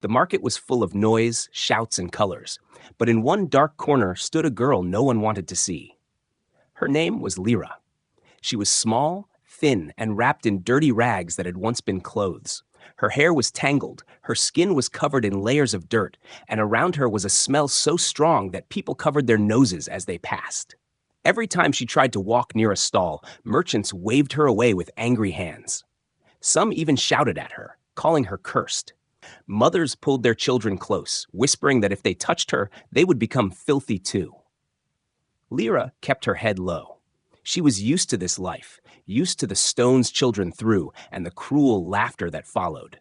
The market was full of noise, shouts, and colors, but in one dark corner stood a girl no one wanted to see. Her name was Lyra. She was small, thin, and wrapped in dirty rags that had once been clothes. Her hair was tangled, her skin was covered in layers of dirt, and around her was a smell so strong that people covered their noses as they passed. Every time she tried to walk near a stall, merchants waved her away with angry hands. Some even shouted at her, calling her cursed. Mothers pulled their children close, whispering that if they touched her, they would become filthy too. Lyra kept her head low. She was used to this life, used to the stones children threw and the cruel laughter that followed.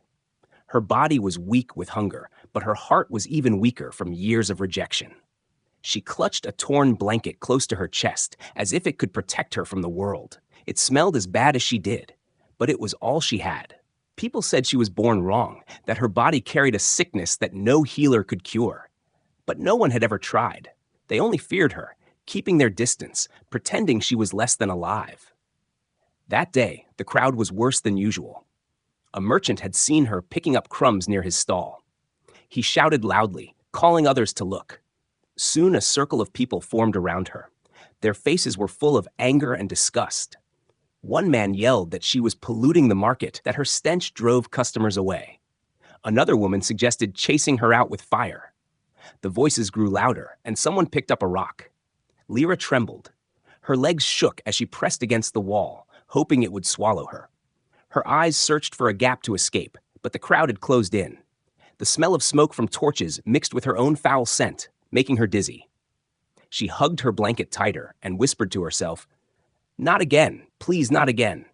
Her body was weak with hunger, but her heart was even weaker from years of rejection. She clutched a torn blanket close to her chest, as if it could protect her from the world. It smelled as bad as she did, but it was all she had. People said she was born wrong, that her body carried a sickness that no healer could cure. But no one had ever tried. They only feared her, keeping their distance, pretending she was less than alive. That day, the crowd was worse than usual. A merchant had seen her picking up crumbs near his stall. He shouted loudly, calling others to look. Soon a circle of people formed around her. Their faces were full of anger and disgust. One man yelled that she was polluting the market, that her stench drove customers away. Another woman suggested chasing her out with fire. The voices grew louder, and someone picked up a rock. Lyra trembled. Her legs shook as she pressed against the wall, hoping it would swallow her. Her eyes searched for a gap to escape, but the crowd had closed in. The smell of smoke from torches mixed with her own foul scent, making her dizzy. She hugged her blanket tighter and whispered to herself, "Not again, please not again."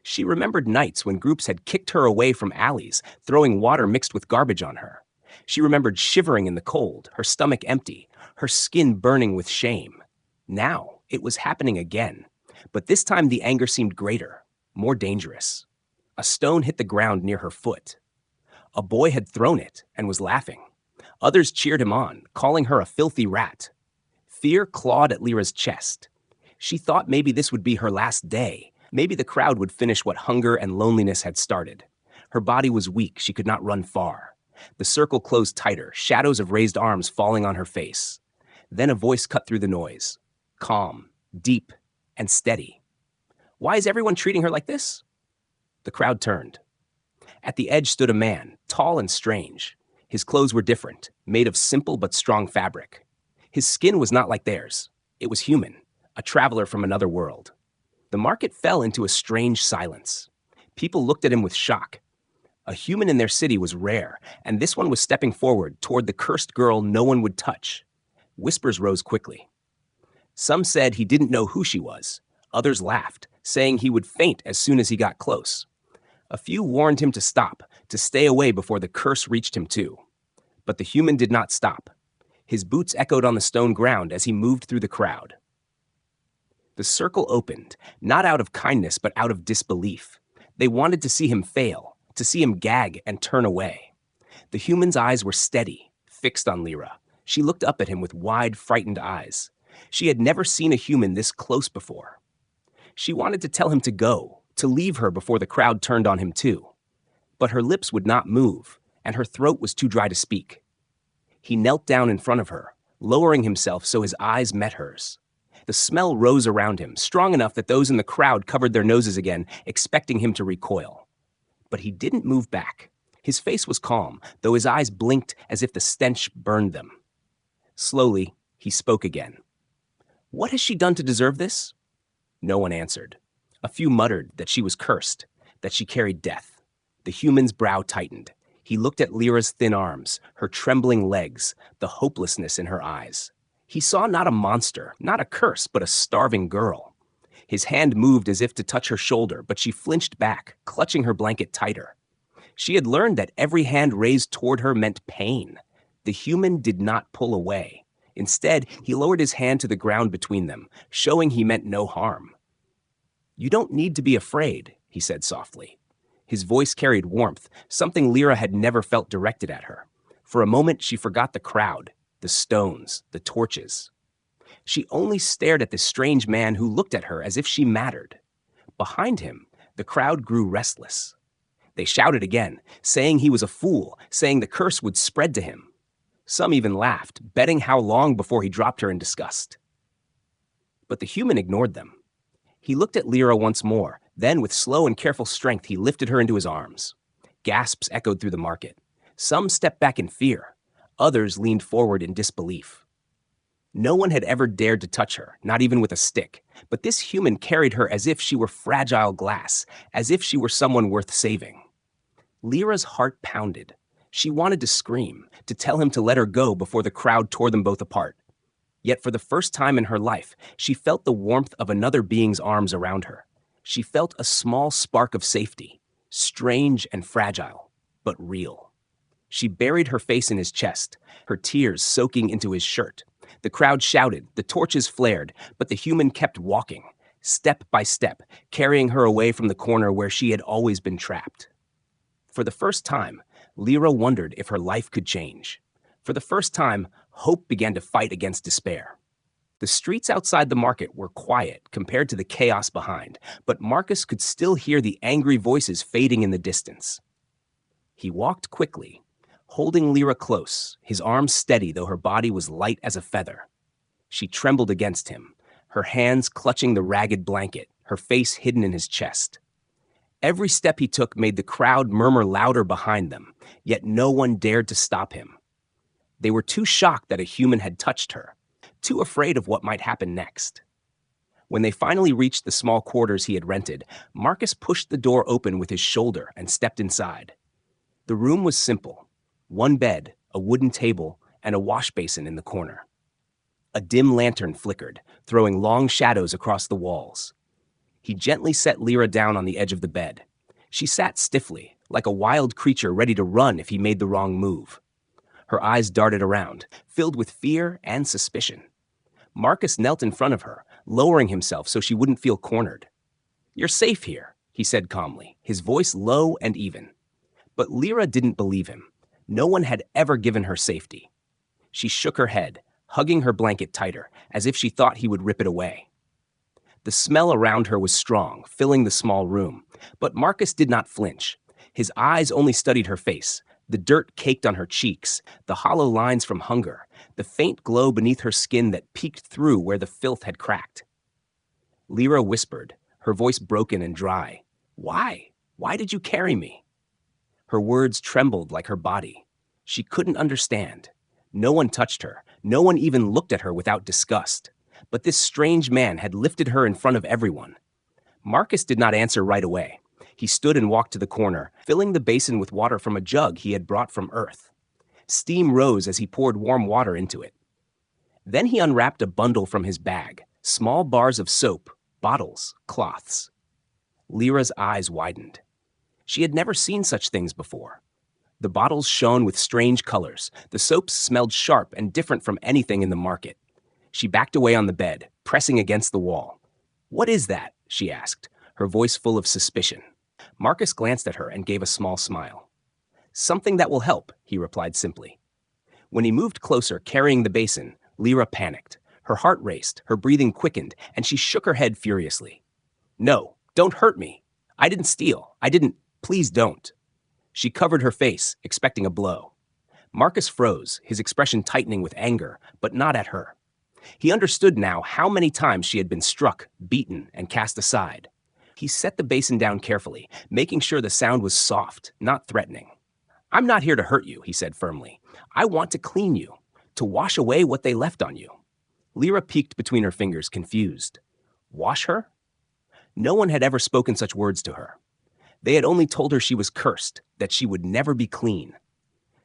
She remembered nights when groups had kicked her away from alleys, throwing water mixed with garbage on her. She remembered shivering in the cold, her stomach empty, her skin burning with shame. Now it was happening again, but this time the anger seemed greater, more dangerous. A stone hit the ground near her foot. A boy had thrown it and was laughing. Others cheered him on, calling her a filthy rat. Fear clawed at Lyra's chest. She thought maybe this would be her last day. Maybe the crowd would finish what hunger and loneliness had started. Her body was weak, she could not run far. The circle closed tighter, shadows of raised arms falling on her face. Then a voice cut through the noise. Calm, deep, and steady. "Why is everyone treating her like this?" The crowd turned. At the edge stood a man, tall and strange. His clothes were different, made of simple but strong fabric. His skin was not like theirs. It was human, a traveler from another world. The market fell into a strange silence. People looked at him with shock. A human in their city was rare, and this one was stepping forward toward the cursed girl no one would touch. Whispers rose quickly. Some said he didn't know who she was. Others laughed, saying he would faint as soon as he got close. A few warned him to stop, to stay away before the curse reached him too. But the human did not stop. His boots echoed on the stone ground as he moved through the crowd. The circle opened, not out of kindness but out of disbelief. They wanted to see him fail, to see him gag and turn away. The human's eyes were steady, fixed on Lyra. She looked up at him with wide, frightened eyes. She had never seen a human this close before. She wanted to tell him to go, to leave her before the crowd turned on him too. But her lips would not move, and her throat was too dry to speak. He knelt down in front of her, lowering himself so his eyes met hers. The smell rose around him, strong enough that those in the crowd covered their noses again, expecting him to recoil. But he didn't move back. His face was calm, though his eyes blinked as if the stench burned them. Slowly, he spoke again. "What has she done to deserve this?" No one answered. A few muttered that she was cursed, that she carried death. The human's brow tightened. He looked at Lyra's thin arms, her trembling legs, the hopelessness in her eyes. He saw not a monster, not a curse, but a starving girl. His hand moved as if to touch her shoulder, but she flinched back, clutching her blanket tighter. She had learned that every hand raised toward her meant pain. The human did not pull away. Instead, he lowered his hand to the ground between them, showing he meant no harm. "You don't need to be afraid," he said softly. His voice carried warmth, something Lyra had never felt directed at her. For a moment, she forgot the crowd, the stones, the torches. She only stared at this strange man who looked at her as if she mattered. Behind him, the crowd grew restless. They shouted again, saying he was a fool, saying the curse would spread to him. Some even laughed, betting how long before he dropped her in disgust. But the human ignored them. He looked at Lyra once more, then with slow and careful strength he lifted her into his arms. Gasps echoed through the market. Some stepped back in fear. Others leaned forward in disbelief. No one had ever dared to touch her, not even with a stick, but this human carried her as if she were fragile glass, as if she were someone worth saving. Lyra's heart pounded. She wanted to scream, to tell him to let her go before the crowd tore them both apart. Yet for the first time in her life, she felt the warmth of another being's arms around her. She felt a small spark of safety, strange and fragile, but real. She buried her face in his chest, her tears soaking into his shirt. The crowd shouted, the torches flared, but the human kept walking, step by step, carrying her away from the corner where she had always been trapped. For the first time, Lyra wondered if her life could change. For the first time, hope began to fight against despair. The streets outside the market were quiet compared to the chaos behind, but Marcus could still hear the angry voices fading in the distance. He walked quickly, holding Lyra close, his arms steady though her body was light as a feather. She trembled against him, her hands clutching the ragged blanket, her face hidden in his chest. Every step he took made the crowd murmur louder behind them, yet no one dared to stop him. They were too shocked that a human had touched her, too afraid of what might happen next. When they finally reached the small quarters he had rented, Marcus pushed the door open with his shoulder and stepped inside. The room was simple. One bed, a wooden table, and a wash basin in the corner. A dim lantern flickered, throwing long shadows across the walls. He gently set Lyra down on the edge of the bed. She sat stiffly, like a wild creature ready to run if he made the wrong move. Her eyes darted around, filled with fear and suspicion. Marcus knelt in front of her, lowering himself so she wouldn't feel cornered. "You're safe here," he said calmly, his voice low and even. But Lyra didn't believe him. No one had ever given her safety. She shook her head, hugging her blanket tighter, as if she thought he would rip it away. The smell around her was strong, filling the small room, but Marcus did not flinch. His eyes only studied her face, the dirt caked on her cheeks, the hollow lines from hunger, the faint glow beneath her skin that peeked through where the filth had cracked. Lyra whispered, her voice broken and dry. "Why? Why did you carry me?" Her words trembled like her body. She couldn't understand. No one touched her. No one even looked at her without disgust. But this strange man had lifted her in front of everyone. Marcus did not answer right away. He stood and walked to the corner, filling the basin with water from a jug he had brought from Earth. Steam rose as he poured warm water into it. Then he unwrapped a bundle from his bag, small bars of soap, bottles, cloths. Lyra's eyes widened. She had never seen such things before. The bottles shone with strange colors. The soaps smelled sharp and different from anything in the market. She backed away on the bed, pressing against the wall. "What is that?" she asked, her voice full of suspicion. Marcus glanced at her and gave a small smile. "Something that will help," he replied simply. When he moved closer, carrying the basin, Lyra panicked. Her heart raced, her breathing quickened, and she shook her head furiously. "No, don't hurt me. I didn't steal. Please don't." She covered her face, expecting a blow. Marcus froze, his expression tightening with anger, but not at her. He understood now how many times she had been struck, beaten, and cast aside. He set the basin down carefully, making sure the sound was soft, not threatening. "I'm not here to hurt you," he said firmly. "I want to clean you, to wash away what they left on you." Lyra peeked between her fingers, confused. Wash her? No one had ever spoken such words to her. They had only told her she was cursed, that she would never be clean.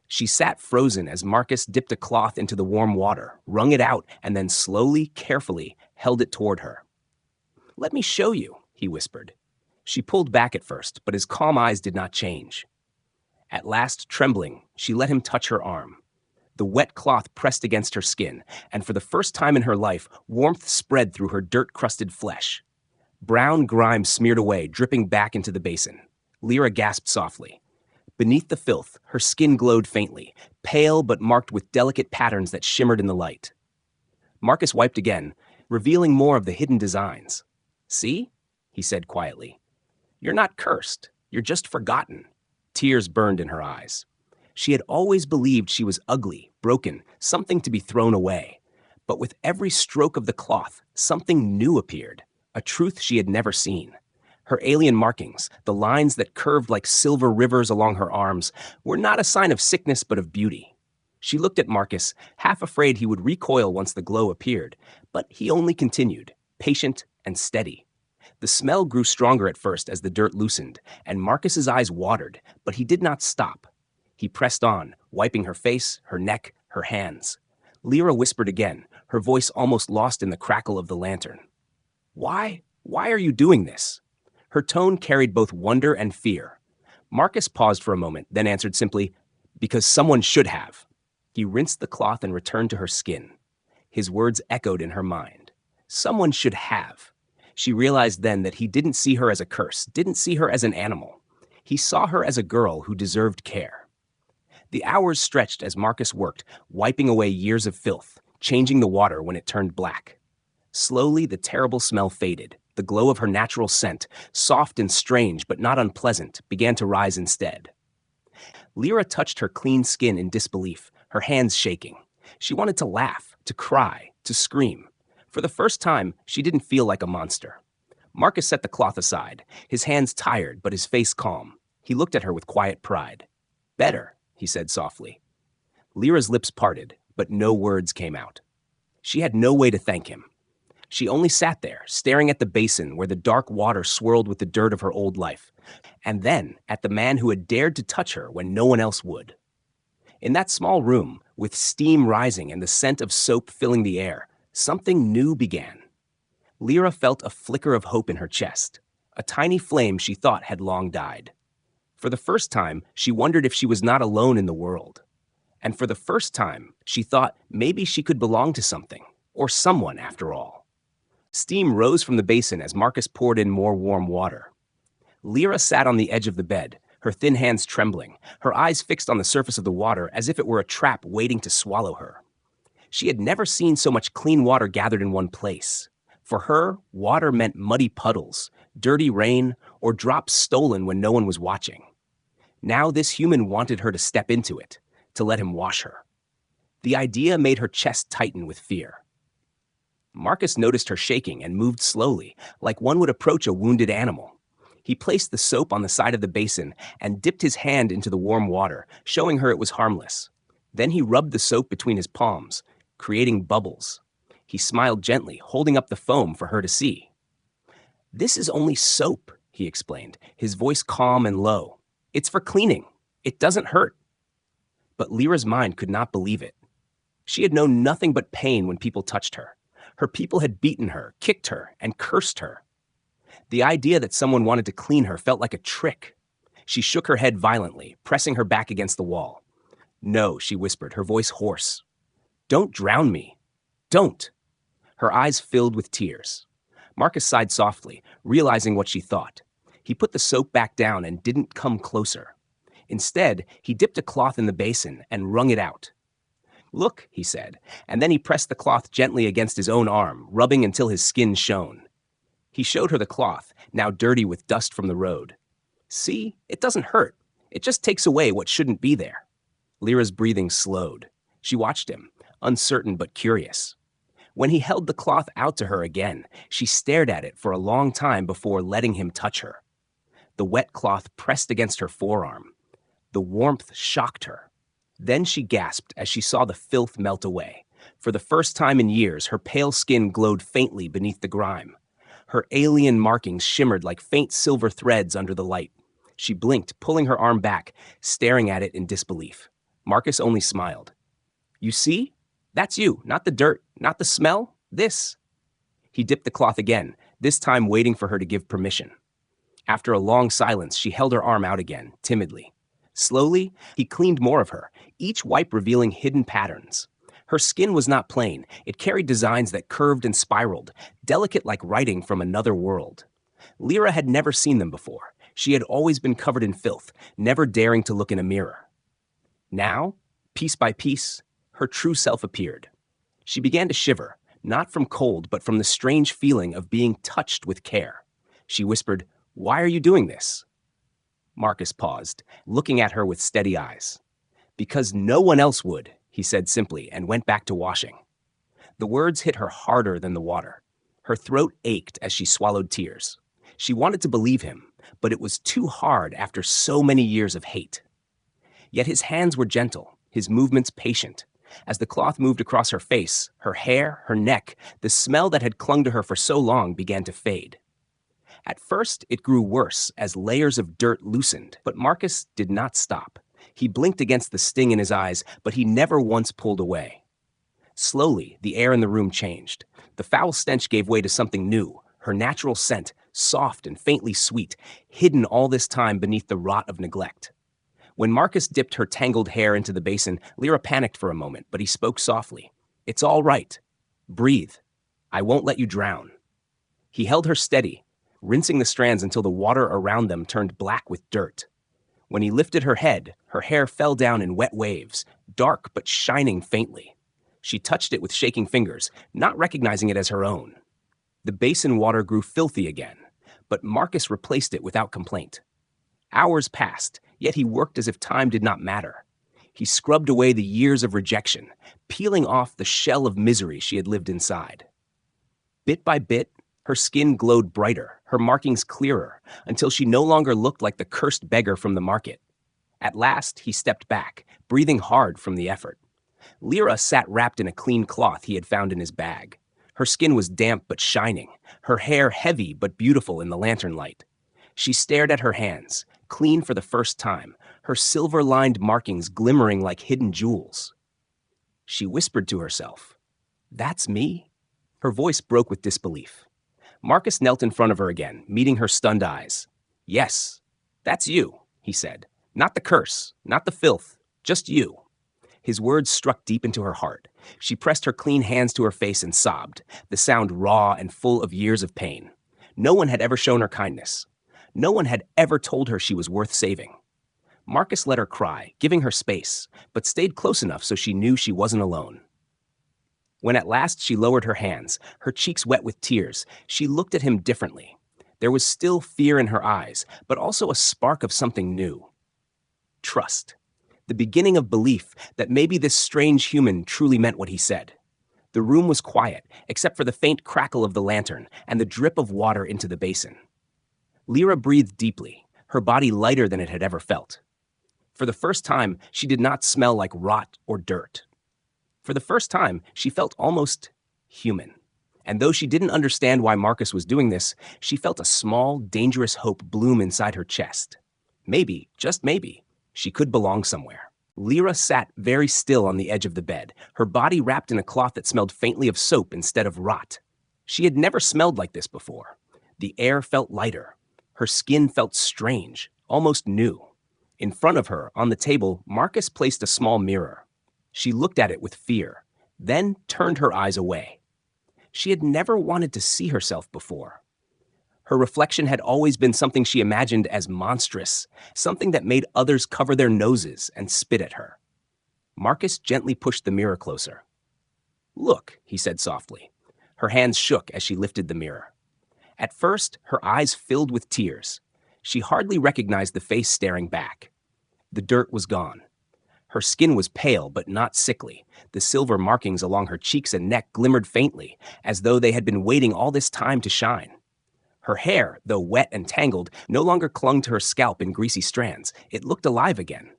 She sat frozen as Marcus dipped a cloth into the warm water, wrung it out, and then slowly, carefully, held it toward her. "Let me show you," he whispered. She pulled back at first, but his calm eyes did not change. At last, trembling, she let him touch her arm. The wet cloth pressed against her skin, and for the first time in her life, warmth spread through her dirt-crusted flesh. Brown grime smeared away, dripping back into the basin. Lyra gasped softly. Beneath the filth, her skin glowed faintly, pale but marked with delicate patterns that shimmered in the light. Marcus wiped again, revealing more of the hidden designs. "See?" he said quietly. "You're not cursed. You're just forgotten. Tears burned in her eyes. She had always believed she was ugly, broken, something to be thrown away. But with every stroke of the cloth, something new appeared, a truth she had never seen. Her alien markings, the lines that curved like silver rivers along her arms, were not a sign of sickness but of beauty. She looked at Marcus, half afraid he would recoil once the glow appeared, but he only continued, patient and steady. The smell grew stronger at first as the dirt loosened, and Marcus's eyes watered, but he did not stop. He pressed on, wiping her face, her neck, her hands. Lyra whispered again, her voice almost lost in the crackle of the lantern. Why? Why are you doing this? Her tone carried both wonder and fear. Marcus paused for a moment, then answered simply, because someone should have. He rinsed the cloth and returned to her skin. His words echoed in her mind. Someone should have. She realized then that he didn't see her as a curse, didn't see her as an animal. He saw her as a girl who deserved care. The hours stretched as Marcus worked, wiping away years of filth, changing the water when it turned black. Slowly, the terrible smell faded. The glow of her natural scent, soft and strange but not unpleasant, began to rise instead. Lyra touched her clean skin in disbelief, her hands shaking. She wanted to laugh, to cry, to scream. For the first time, she didn't feel like a monster. Marcus set the cloth aside, his hands tired but his face calm. He looked at her with quiet pride. Better, he said softly. Lyra's lips parted, but no words came out. She had no way to thank him. She only sat there, staring at the basin where the dark water swirled with the dirt of her old life, and then at the man who had dared to touch her when no one else would. In that small room, with steam rising and the scent of soap filling the air, something new began. Lyra felt a flicker of hope in her chest, a tiny flame she thought had long died. For the first time, she wondered if she was not alone in the world. And for the first time, she thought maybe she could belong to something, or someone after all. Steam rose from the basin as Marcus poured in more warm water. Lyra sat on the edge of the bed, her thin hands trembling, her eyes fixed on the surface of the water as if it were a trap waiting to swallow her. She had never seen so much clean water gathered in one place. For her, water meant muddy puddles, dirty rain, or drops stolen when no one was watching. Now this human wanted her to step into it, to let him wash her. The idea made her chest tighten with fear. Marcus noticed her shaking and moved slowly, like one would approach a wounded animal. He placed the soap on the side of the basin and dipped his hand into the warm water, showing her it was harmless. Then he rubbed the soap between his palms, creating bubbles. He smiled gently, holding up the foam for her to see. This is only soap, he explained, his voice calm and low. It's for cleaning. It doesn't hurt. But Lyra's mind could not believe it. She had known nothing but pain when people touched her. Her people had beaten her, kicked her, and cursed her. The idea that someone wanted to clean her felt like a trick. She shook her head violently, pressing her back against the wall. No, she whispered, her voice hoarse. Don't drown me. Don't. Her eyes filled with tears. Marcus sighed softly, realizing what she thought. He put the soap back down and didn't come closer. Instead, he dipped a cloth in the basin and wrung it out. Look, he said, and then he pressed the cloth gently against his own arm, rubbing until his skin shone. He showed her the cloth, now dirty with dust from the road. See, it doesn't hurt. It just takes away what shouldn't be there. Lyra's breathing slowed. She watched him, uncertain but curious. When he held the cloth out to her again, she stared at it for a long time before letting him touch her. The wet cloth pressed against her forearm. The warmth shocked her. Then she gasped as she saw the filth melt away. For the first time in years, her pale skin glowed faintly beneath the grime. Her alien markings shimmered like faint silver threads under the light. She blinked, pulling her arm back, staring at it in disbelief. Marcus only smiled. You see? That's you, not the dirt, not the smell, this. He dipped the cloth again, this time waiting for her to give permission. After a long silence, she held her arm out again, timidly. Slowly, he cleaned more of her, each wipe revealing hidden patterns. Her skin was not plain. It carried designs that curved and spiraled, delicate like writing from another world. Lyra had never seen them before. She had always been covered in filth, never daring to look in a mirror. Now, piece by piece, her true self appeared. She began to shiver, not from cold, but from the strange feeling of being touched with care. She whispered, "Why are you doing this?" Marcus paused, looking at her with steady eyes. Because no one else would, he said simply, and went back to washing. The words hit her harder than the water. Her throat ached as she swallowed tears. She wanted to believe him, but it was too hard after so many years of hate. Yet his hands were gentle, his movements patient. As the cloth moved across her face, her hair, her neck, the smell that had clung to her for so long began to fade. At first, it grew worse as layers of dirt loosened, but Marcus did not stop. He blinked against the sting in his eyes, but he never once pulled away. Slowly, the air in the room changed. The foul stench gave way to something new, her natural scent, soft and faintly sweet, hidden all this time beneath the rot of neglect. When Marcus dipped her tangled hair into the basin, Lyra panicked for a moment, but he spoke softly. "It's all right. Breathe. I won't let you drown." He held her steady, rinsing the strands until the water around them turned black with dirt. When he lifted her head, her hair fell down in wet waves, dark but shining faintly. She touched it with shaking fingers, not recognizing it as her own. The basin water grew filthy again, but Marcus replaced it without complaint. Hours passed, yet he worked as if time did not matter. He scrubbed away the years of rejection, peeling off the shell of misery she had lived inside. Bit by bit, her skin glowed brighter, her markings clearer, until she no longer looked like the cursed beggar from the market. At last, he stepped back, breathing hard from the effort. Lyra sat wrapped in a clean cloth he had found in his bag. Her skin was damp but shining, her hair heavy but beautiful in the lantern light. She stared at her hands, clean for the first time, her silver-lined markings glimmering like hidden jewels. She whispered to herself, "That's me?" Her voice broke with disbelief. Marcus knelt in front of her again, meeting her stunned eyes. "Yes, that's you," he said. "Not the curse, not the filth, just you." His words struck deep into her heart. She pressed her clean hands to her face and sobbed, the sound raw and full of years of pain. No one had ever shown her kindness. No one had ever told her she was worth saving. Marcus let her cry, giving her space, but stayed close enough so she knew she wasn't alone. When at last she lowered her hands, her cheeks wet with tears, she looked at him differently. There was still fear in her eyes, but also a spark of something new. Trust. The beginning of belief that maybe this strange human truly meant what he said. The room was quiet, except for the faint crackle of the lantern and the drip of water into the basin. Lyra breathed deeply, her body lighter than it had ever felt. For the first time, she did not smell like rot or dirt. For the first time, she felt almost human. And though she didn't understand why Marcus was doing this, she felt a small, dangerous hope bloom inside her chest. Maybe, just maybe, she could belong somewhere. Lyra sat very still on the edge of the bed, her body wrapped in a cloth that smelled faintly of soap instead of rot. She had never smelled like this before. The air felt lighter. Her skin felt strange, almost new. In front of her, on the table, Marcus placed a small mirror. She looked at it with fear, then turned her eyes away. She had never wanted to see herself before. Her reflection had always been something she imagined as monstrous, something that made others cover their noses and spit at her. Marcus gently pushed the mirror closer. "Look," he said softly. Her hands shook as she lifted the mirror. At first, her eyes filled with tears. She hardly recognized the face staring back. The dirt was gone. Her skin was pale but not sickly. The silver markings along her cheeks and neck glimmered faintly, as though they had been waiting all this time to shine. Her hair, though wet and tangled, no longer clung to her scalp in greasy strands. It looked alive again.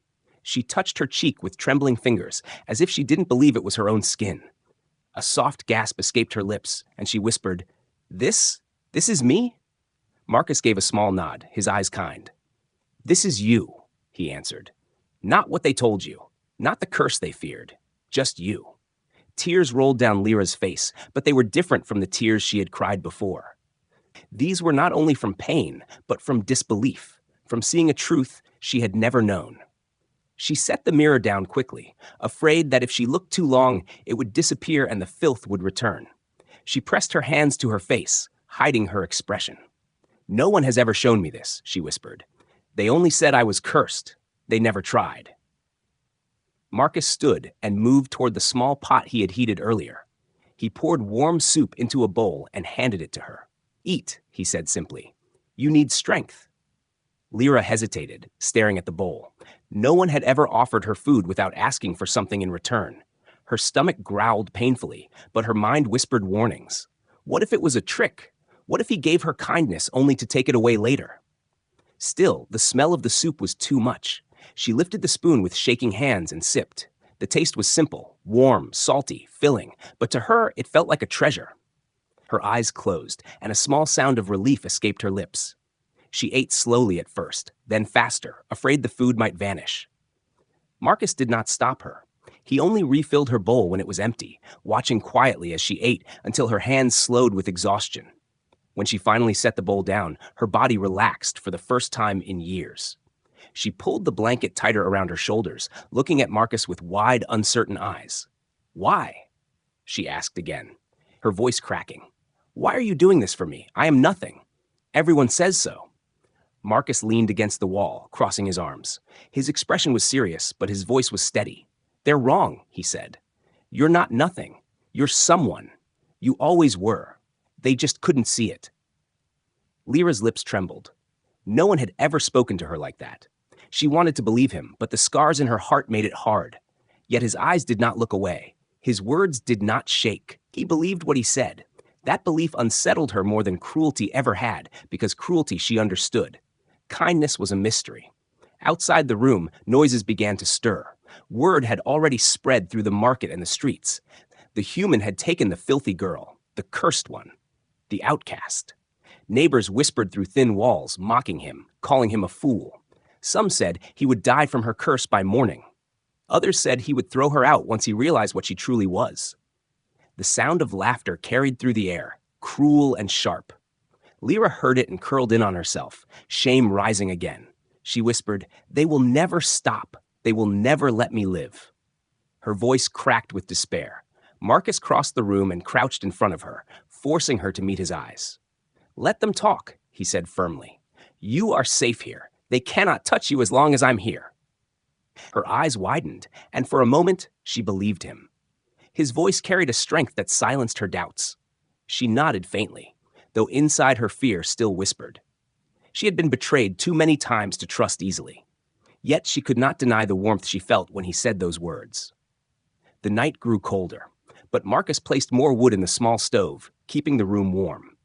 She touched her cheek with trembling fingers, as if she didn't believe it was her own skin. A soft gasp escaped her lips, and she whispered, This is me?" Marcus gave a small nod, his eyes kind. "This is you," he answered. "Not what they told you, not the curse they feared, just you." Tears rolled down Lyra's face, but they were different from the tears she had cried before. These were not only from pain, but from disbelief, from seeing a truth she had never known. She set the mirror down quickly, afraid that if she looked too long, it would disappear and the filth would return. She pressed her hands to her face, hiding her expression. "No one has ever shown me this," she whispered. "They only said I was cursed. They never tried." Marcus stood and moved toward the small pot he had heated earlier. He poured warm soup into a bowl and handed it to her. "Eat," he said simply. "You need strength." Lyra hesitated, staring at the bowl. No one had ever offered her food without asking for something in return. Her stomach growled painfully, but her mind whispered warnings. What if it was a trick? What if he gave her kindness only to take it away later? Still, the smell of the soup was too much. She lifted the spoon with shaking hands and sipped. The taste was simple, warm, salty, filling, but to her it felt like a treasure. Her eyes closed, and a small sound of relief escaped her lips. She ate slowly at first, then faster, afraid the food might vanish. Marcus did not stop her. He only refilled her bowl when it was empty, watching quietly as she ate until her hands slowed with exhaustion. When she finally set the bowl down, her body relaxed for the first time in years. She pulled the blanket tighter around her shoulders, looking at Marcus with wide, uncertain eyes. "Why?" she asked again, her voice cracking. "Why are you doing this for me? I am nothing. Everyone says so." Marcus leaned against the wall, crossing his arms. His expression was serious, but his voice was steady. "They're wrong," he said. "You're not nothing. You're someone. You always were. They just couldn't see it." Lyra's lips trembled. No one had ever spoken to her like that. She wanted to believe him, but the scars in her heart made it hard. Yet his eyes did not look away. His words did not shake. He believed what he said. That belief unsettled her more than cruelty ever had, because cruelty she understood. Kindness was a mystery. Outside the room, noises began to stir. Word had already spread through the market and the streets. The human had taken the filthy girl, the cursed one, the outcast. Neighbors whispered through thin walls, mocking him, calling him a fool. Some said he would die from her curse by morning. Others said he would throw her out once he realized what she truly was. The sound of laughter carried through the air, cruel and sharp. Lyra heard it and curled in on herself, shame rising again. She whispered, "They will never stop. They will never let me live." Her voice cracked with despair. Marcus crossed the room and crouched in front of her, forcing her to meet his eyes. "Let them talk," he said firmly. "You are safe here. They cannot touch you as long as I'm here." Her eyes widened, and for a moment, she believed him. His voice carried a strength that silenced her doubts. She nodded faintly, though inside her fear still whispered. She had been betrayed too many times to trust easily. Yet she could not deny the warmth she felt when he said those words. The night grew colder, but Marcus placed more wood in the small stove, keeping the room warm.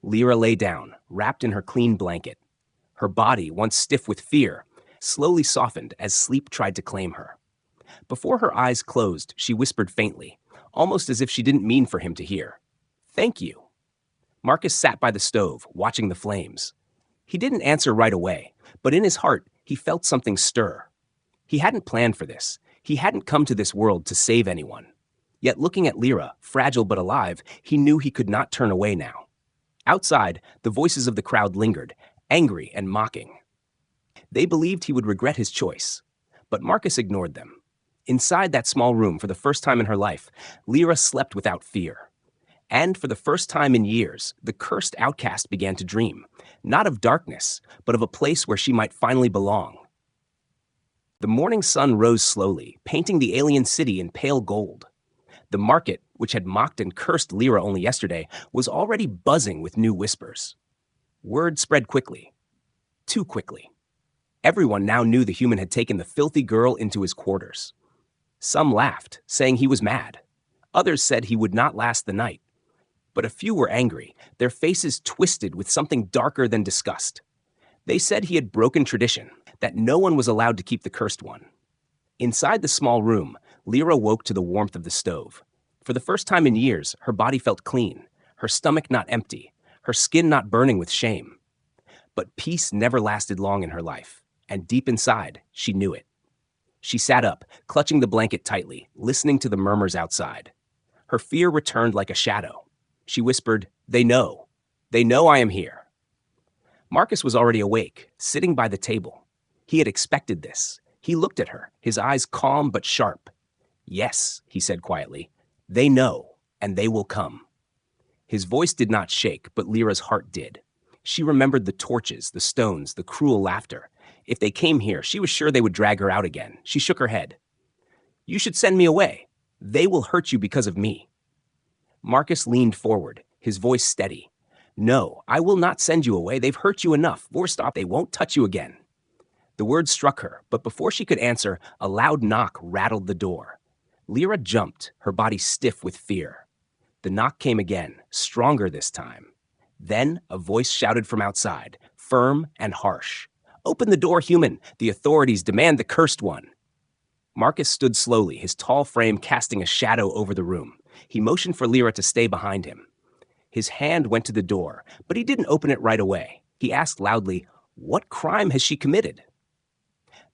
Lyra lay down, wrapped in her clean blanket. Her body, once stiff with fear, slowly softened as sleep tried to claim her. Before her eyes closed, she whispered faintly, almost as if she didn't mean for him to hear. "Thank you." Marcus sat by the stove, watching the flames. He didn't answer right away, but in his heart, he felt something stir. He hadn't planned for this. He hadn't come to this world to save anyone. Yet looking at Lyra, fragile but alive, he knew he could not turn away now. Outside, the voices of the crowd lingered, angry and mocking. They believed he would regret his choice, but Marcus ignored them. Inside that small room, for the first time in her life, Lyra slept without fear. And for the first time in years, the cursed outcast began to dream, not of darkness, but of a place where she might finally belong. The morning sun rose slowly, painting the alien city in pale gold. The market, which had mocked and cursed Lyra only yesterday, was already buzzing with new whispers. Word spread quickly. Too quickly. Everyone now knew the human had taken the filthy girl into his quarters. Some laughed, saying he was mad. Others said he would not last the night. But a few were angry, their faces twisted with something darker than disgust. They said he had broken tradition, that no one was allowed to keep the cursed one. Inside the small room, Lyra woke to the warmth of the stove. For the first time in years, her body felt clean, her stomach not empty, her skin not burning with shame. But peace never lasted long in her life, and deep inside, she knew it. She sat up, clutching the blanket tightly, listening to the murmurs outside. Her fear returned like a shadow. She whispered, "They know. They know I am here." Marcus was already awake, sitting by the table. He had expected this. He looked at her, his eyes calm but sharp. "Yes," he said quietly, "they know, and they will come." His voice did not shake, but Lyra's heart did. She remembered the torches, the stones, the cruel laughter. If they came here, she was sure they would drag her out again. She shook her head. "You should send me away. They will hurt you because of me." Marcus leaned forward, his voice steady. No, I will not send you away. They've hurt you enough. Or stop, they won't touch you again. The words struck her, but before she could answer, a loud knock rattled the door. Lyra jumped, her body stiff with fear. The knock came again, stronger this time. Then a voice shouted from outside, firm and harsh. "Open the door, human! The authorities demand the cursed one!" Marcus stood slowly, his tall frame casting a shadow over the room. He motioned for Lyra to stay behind him. His hand went to the door, but he didn't open it right away. He asked loudly, "What crime has she committed?"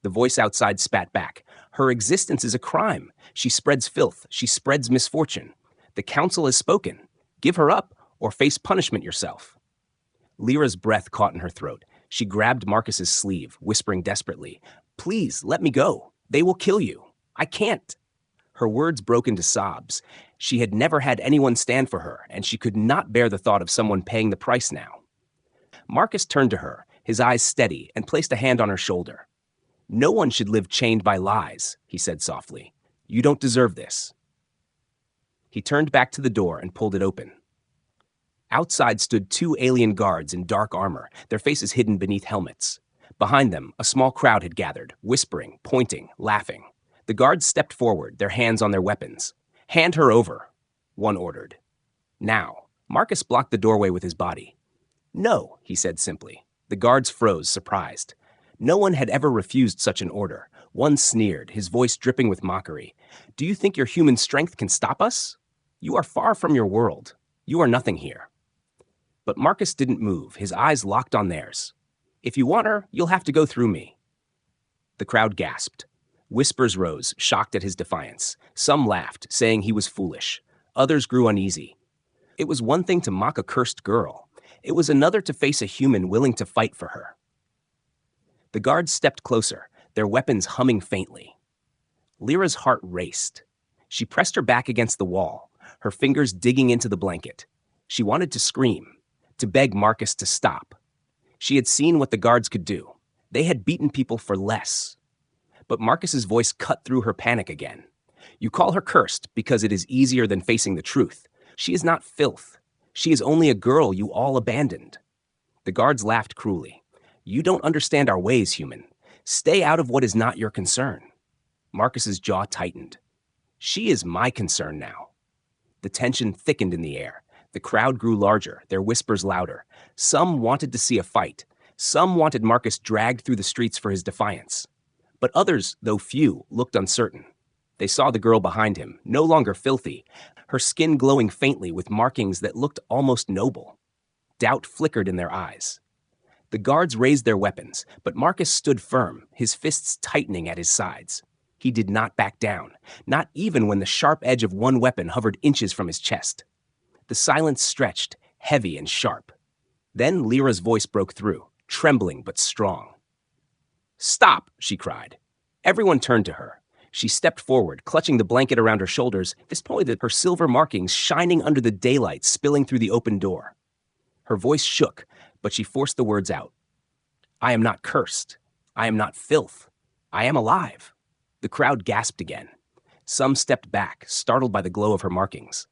The voice outside spat back. "Her existence is a crime. She spreads filth. She spreads misfortune. The council has spoken. Give her up or face punishment yourself." Lyra's breath caught in her throat. She grabbed Marcus's sleeve, whispering desperately, "Please, let me go. They will kill you. I can't." Her words broke into sobs. She had never had anyone stand for her, and she could not bear the thought of someone paying the price now. Marcus turned to her, his eyes steady, and placed a hand on her shoulder. "No one should live chained by lies," he said softly. "You don't deserve this." He turned back to the door and pulled it open. Outside stood two alien guards in dark armor, their faces hidden beneath helmets. Behind them, a small crowd had gathered, whispering, pointing, laughing. The guards stepped forward, their hands on their weapons. "Hand her over," one ordered. Now, Marcus blocked the doorway with his body. "No," he said simply. The guards froze, surprised. No one had ever refused such an order. One sneered, his voice dripping with mockery. "Do you think your human strength can stop us? You are far from your world. You are nothing here." But Marcus didn't move, his eyes locked on theirs. "If you want her, you'll have to go through me." The crowd gasped. Whispers rose, shocked at his defiance. Some laughed, saying he was foolish. Others grew uneasy. It was one thing to mock a cursed girl. It was another to face a human willing to fight for her. The guards stepped closer, their weapons humming faintly. Lyra's heart raced. She pressed her back against the wall, her fingers digging into the blanket. She wanted to scream, to beg Marcus to stop. She had seen what the guards could do. They had beaten people for less. But Marcus's voice cut through her panic again. "You call her cursed because it is easier than facing the truth. She is not filth. She is only a girl you all abandoned." The guards laughed cruelly. "You don't understand our ways, human. Stay out of what is not your concern." Marcus's jaw tightened. "She is my concern now." The tension thickened in the air. The crowd grew larger, their whispers louder. Some wanted to see a fight. Some wanted Marcus dragged through the streets for his defiance. But others, though few, looked uncertain. They saw the girl behind him, no longer filthy, her skin glowing faintly with markings that looked almost noble. Doubt flickered in their eyes. The guards raised their weapons, but Marcus stood firm, his fists tightening at his sides. He did not back down, not even when the sharp edge of one weapon hovered inches from his chest. The silence stretched, heavy and sharp. Then Lyra's voice broke through, trembling but strong. "Stop!" she cried. Everyone turned to her. She stepped forward, clutching the blanket around her shoulders, this point her silver markings shining under the daylight spilling through the open door. Her voice shook, but she forced the words out. "I am not cursed. I am not filth. I am alive." The crowd gasped again. Some stepped back, startled by the glow of her markings.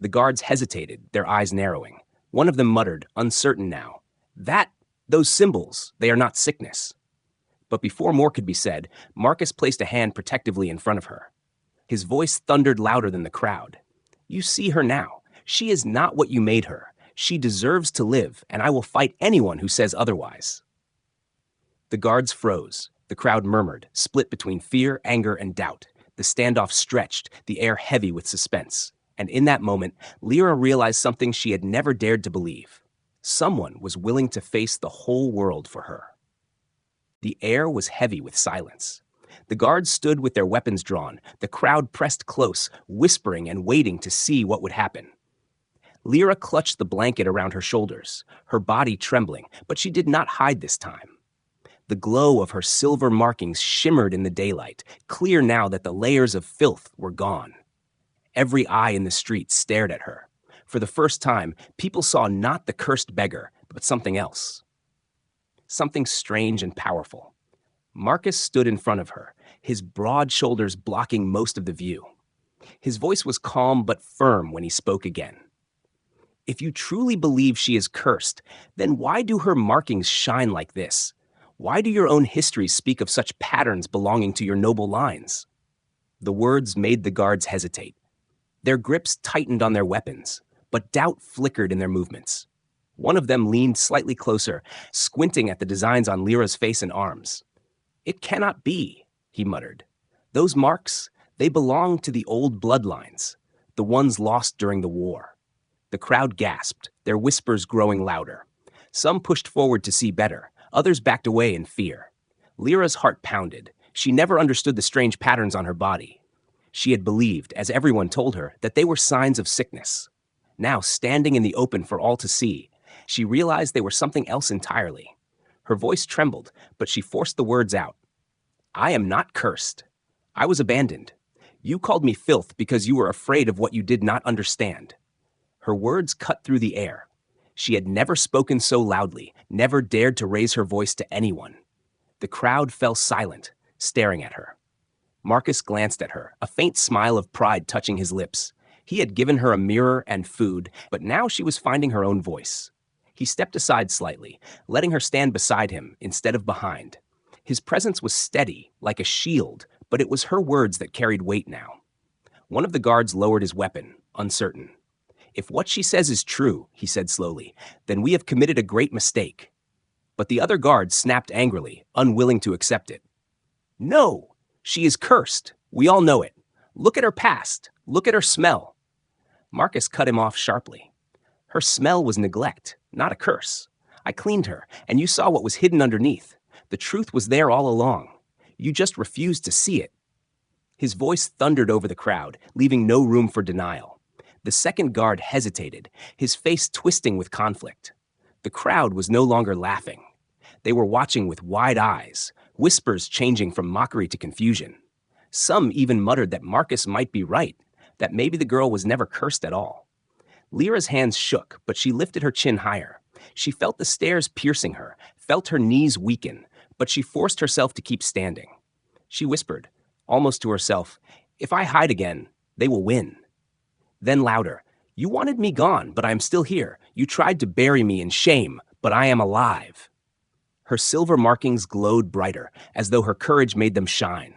The guards hesitated, their eyes narrowing. One of them muttered, uncertain now, "Those symbols, they are not sickness." But before more could be said, Marcus placed a hand protectively in front of her. His voice thundered louder than the crowd. "You see her now. She is not what you made her. She deserves to live, and I will fight anyone who says otherwise." The guards froze. The crowd murmured, split between fear, anger, and doubt. The standoff stretched, the air heavy with suspense. And in that moment, Lyra realized something she had never dared to believe. Someone was willing to face the whole world for her. The air was heavy with silence. The guards stood with their weapons drawn. The crowd pressed close, whispering and waiting to see what would happen. Lyra clutched the blanket around her shoulders, her body trembling, but she did not hide this time. The glow of her silver markings shimmered in the daylight, clear now that the layers of filth were gone. Every eye in the street stared at her. For the first time, people saw not the cursed beggar, but something else. Something strange and powerful. Marcus stood in front of her, his broad shoulders blocking most of the view. His voice was calm but firm when he spoke again. If you truly believe she is cursed, then why do her markings shine like this? Why do your own histories speak of such patterns belonging to your noble lines? The words made the guards hesitate. Their grips tightened on their weapons, but doubt flickered in their movements. One of them leaned slightly closer, squinting at the designs on Lyra's face and arms. "It cannot be," he muttered. "Those marks, they belong to the old bloodlines, the ones lost during the war." The crowd gasped, their whispers growing louder. Some pushed forward to see better, others backed away in fear. Lyra's heart pounded. She never understood the strange patterns on her body. She had believed, as everyone told her, that they were signs of sickness. Now, standing in the open for all to see, she realized they were something else entirely. Her voice trembled, but she forced the words out. "I am not cursed. I was abandoned. You called me filth because you were afraid of what you did not understand." Her words cut through the air. She had never spoken so loudly, never dared to raise her voice to anyone. The crowd fell silent, staring at her. Marcus glanced at her, a faint smile of pride touching his lips. He had given her a mirror and food, but now she was finding her own voice. He stepped aside slightly, letting her stand beside him instead of behind. His presence was steady, like a shield, but it was her words that carried weight now. One of the guards lowered his weapon, uncertain. "If what she says is true," he said slowly, "then we have committed a great mistake." But the other guard snapped angrily, unwilling to accept it. "No! She is cursed. We all know it. Look at her past. Look at her smell." Marcus cut him off sharply. "Her smell was neglect, not a curse. I cleaned her, and you saw what was hidden underneath. The truth was there all along. You just refused to see it." His voice thundered over the crowd, leaving no room for denial. The second guard hesitated, his face twisting with conflict. The crowd was no longer laughing. They were watching with wide eyes, whispers changing from mockery to confusion. Some even muttered that Marcus might be right, that maybe the girl was never cursed at all. Lyra's hands shook, but she lifted her chin higher. She felt the stares piercing her, felt her knees weaken, but she forced herself to keep standing. She whispered, almost to herself, "If I hide again, they will win." Then louder, "You wanted me gone, but I am still here. You tried to bury me in shame, but I am alive." Her silver markings glowed brighter, as though her courage made them shine.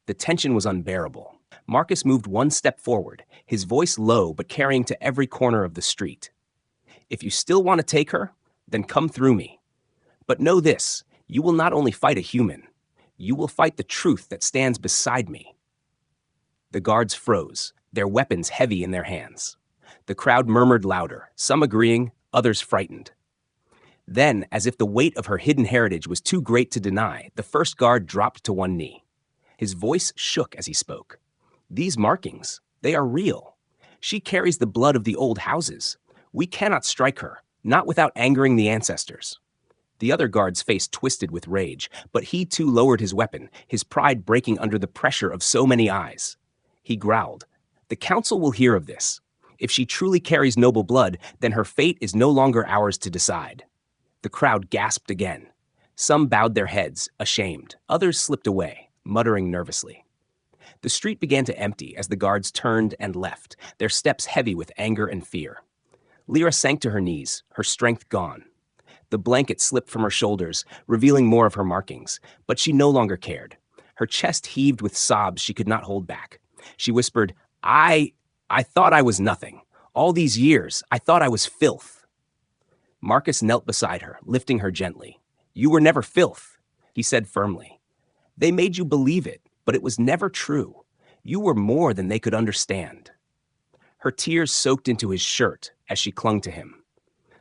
The tension was unbearable. Marcus moved one step forward, his voice low but carrying to every corner of the street. "If you still want to take her, then come through me. But know this, you will not only fight a human, you will fight the truth that stands beside me." The guards froze, their weapons heavy in their hands. The crowd murmured louder, some agreeing, others frightened. Then, as if the weight of her hidden heritage was too great to deny, the first guard dropped to one knee. His voice shook as he spoke. "These markings, they are real. She carries the blood of the old houses. We cannot strike her, not without angering the ancestors." The other guard's face twisted with rage, but he too lowered his weapon, his pride breaking under the pressure of so many eyes. He growled, "The council will hear of this. If she truly carries noble blood, then her fate is no longer ours to decide." The crowd gasped again. Some bowed their heads, ashamed. Others slipped away, muttering nervously. The street began to empty as the guards turned and left, their steps heavy with anger and fear. Lyra sank to her knees, her strength gone. The blanket slipped from her shoulders, revealing more of her markings, but she no longer cared. Her chest heaved with sobs she could not hold back. She whispered, I thought I was nothing. All these years, I thought I was filth." Marcus knelt beside her, lifting her gently. "You were never filth," he said firmly. "They made you believe it, but it was never true. You were more than they could understand." Her tears soaked into his shirt as she clung to him.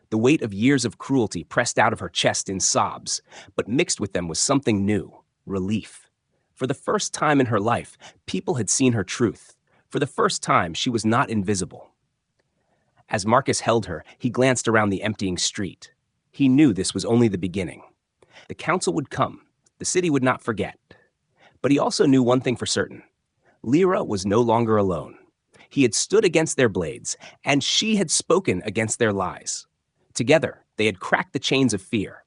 The weight of years of cruelty pressed out of her chest in sobs, but mixed with them was something new, relief. For the first time in her life, people had seen her truth. For the first time, she was not invisible. As Marcus held her, he glanced around the emptying street. He knew this was only the beginning. The council would come. The city would not forget. But he also knew one thing for certain. Lyra was no longer alone. He had stood against their blades, and she had spoken against their lies. Together, they had cracked the chains of fear.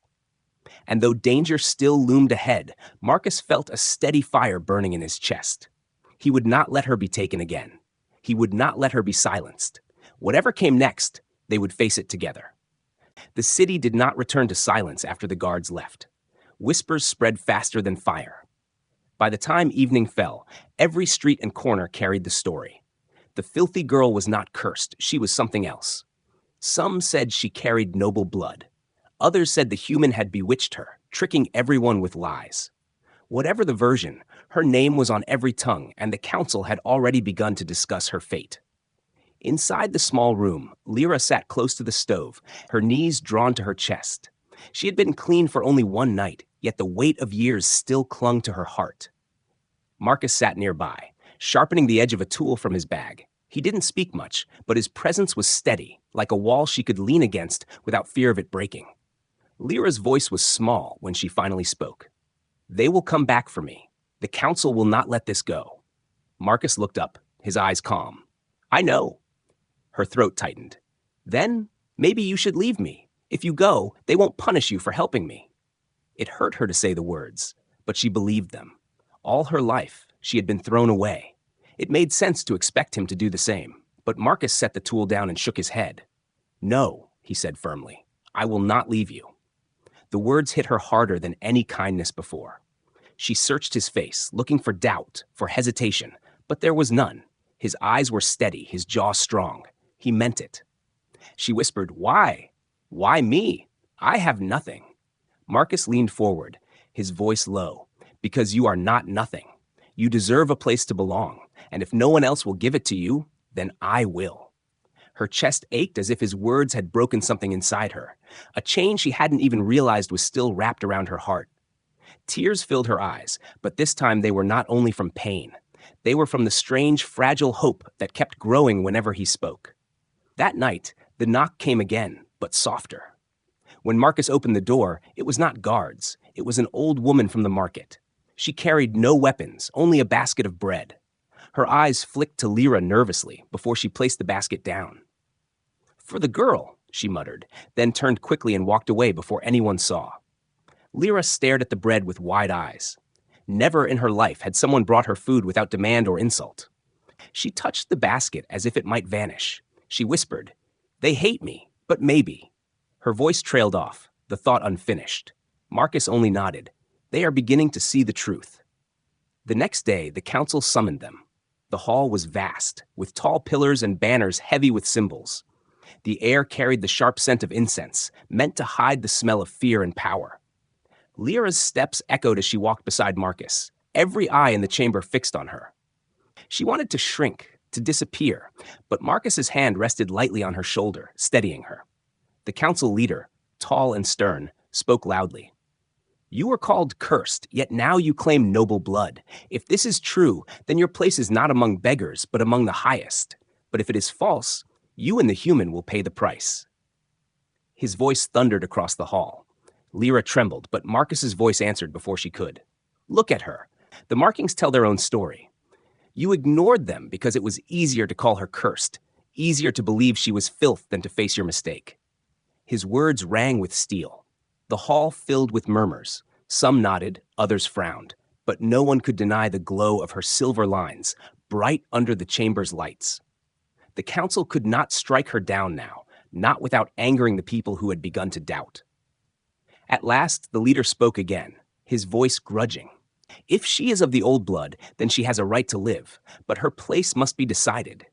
And though danger still loomed ahead, Marcus felt a steady fire burning in his chest. He would not let her be taken again. He would not let her be silenced. Whatever came next, They would face it together. The city did not return to silence after the guards left. Whispers spread faster than fire. By the time evening fell, every street and corner carried the story. The filthy girl was not cursed, she was something else. Some said she carried noble blood. Others said the human had bewitched her, tricking everyone with lies. Whatever the version, her name was on every tongue, and the council had already begun to discuss her fate. Inside the small room, Lyra sat close to the stove, her knees drawn to her chest. She had been clean for only one night, yet the weight of years still clung to her heart. Marcus sat nearby, sharpening the edge of a tool from his bag. He didn't speak much, but his presence was steady, like a wall she could lean against without fear of it breaking. Lyra's voice was small when she finally spoke. "They will come back for me. The council will not let this go." Marcus looked up, his eyes calm. "I know." Her throat tightened. "Then, maybe you should leave me. If you go, they won't punish you for helping me." It hurt her to say the words, but she believed them. All her life, she had been thrown away. It made sense to expect him to do the same, but Marcus set the tool down and shook his head. "No," he said firmly, "I will not leave you." The words hit her harder than any kindness before. She searched his face, looking for doubt, for hesitation, but there was none. His eyes were steady, his jaw strong. He meant it. She whispered, "Why? Why me? I have nothing." Marcus leaned forward, his voice low. "Because you are not nothing. You deserve a place to belong, and if no one else will give it to you, then I will." Her chest ached as if his words had broken something inside her, a chain she hadn't even realized was still wrapped around her heart. Tears filled her eyes, but this time they were not only from pain. They were from the strange, fragile hope that kept growing whenever he spoke. That night, the knock came again, but softer. When Marcus opened the door, it was not guards. It was an old woman from the market. She carried no weapons, only a basket of bread. Her eyes flicked to Lyra nervously before she placed the basket down. "For the girl," she muttered, then turned quickly and walked away before anyone saw. Lyra stared at the bread with wide eyes. Never in her life had someone brought her food without demand or insult. She touched the basket as if it might vanish. She whispered, "They hate me, but maybe." Her voice trailed off, the thought unfinished. Marcus only nodded. They are beginning to see the truth. The next day, the council summoned them. The hall was vast, with tall pillars and banners heavy with symbols. The air carried the sharp scent of incense, meant to hide the smell of fear and power. Lyra's steps echoed as she walked beside Marcus, every eye in the chamber fixed on her. She wanted to shrink, to disappear, but Marcus's hand rested lightly on her shoulder, steadying her. The council leader, tall and stern, spoke loudly. "You were called cursed, yet now you claim noble blood. If this is true, then your place is not among beggars, but among the highest. But if it is false, you and the human will pay the price." His voice thundered across the hall. Lyra trembled, but Marcus's voice answered before she could. "Look at her. The markings tell their own story. You ignored them because it was easier to call her cursed, easier to believe she was filth than to face your mistake." His words rang with steel. The hall filled with murmurs. Some nodded, others frowned, but no one could deny the glow of her silver lines, bright under the chamber's lights. The council could not strike her down now, not without angering the people who had begun to doubt. At last, the leader spoke again, his voice grudging. "If she is of the old blood, then she has a right to live, but her place must be decided."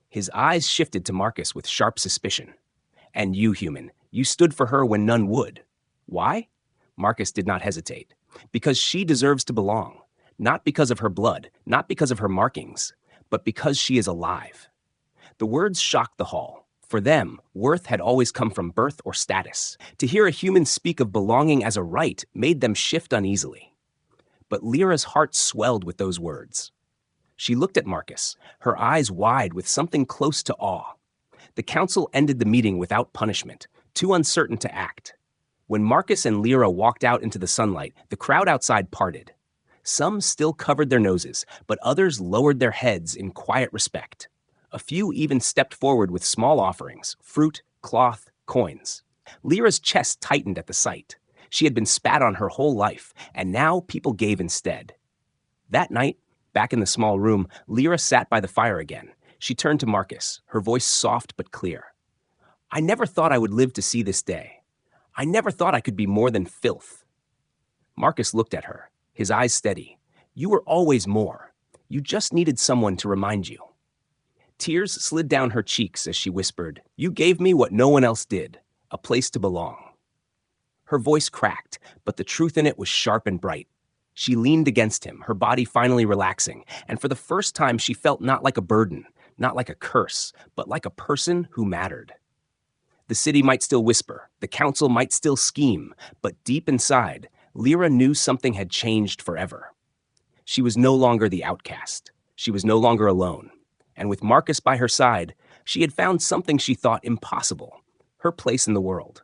His eyes shifted to Marcus with sharp suspicion. "And you, human, you stood for her when none would. Why?" Marcus did not hesitate. "Because she deserves to belong. Not because of her blood, not because of her markings, but because she is alive." The words shocked the hall. For them, worth had always come from birth or status. To hear a human speak of belonging as a right made them shift uneasily. But Lyra's heart swelled with those words. She looked at Marcus, her eyes wide with something close to awe. The council ended the meeting without punishment, too uncertain to act. When Marcus and Lyra walked out into the sunlight, the crowd outside parted. Some still covered their noses, but others lowered their heads in quiet respect. A few even stepped forward with small offerings, fruit, cloth, coins. Lyra's chest tightened at the sight. She had been spat on her whole life, and now people gave instead. That night, back in the small room, Lyra sat by the fire again. She turned to Marcus, her voice soft but clear. I never thought I would live to see this day. I never thought I could be more than filth. Marcus looked at her, his eyes steady. You were always more. You just needed someone to remind you. Tears slid down her cheeks as she whispered, "You gave me what no one else did, a place to belong." Her voice cracked, but the truth in it was sharp and bright. She leaned against him, her body finally relaxing, and for the first time she felt not like a burden, not like a curse, but like a person who mattered. The city might still whisper, the council might still scheme, but deep inside, Lyra knew something had changed forever. She was no longer the outcast. She was no longer alone. And with Marcus by her side, she had found something she thought impossible, her place in the world.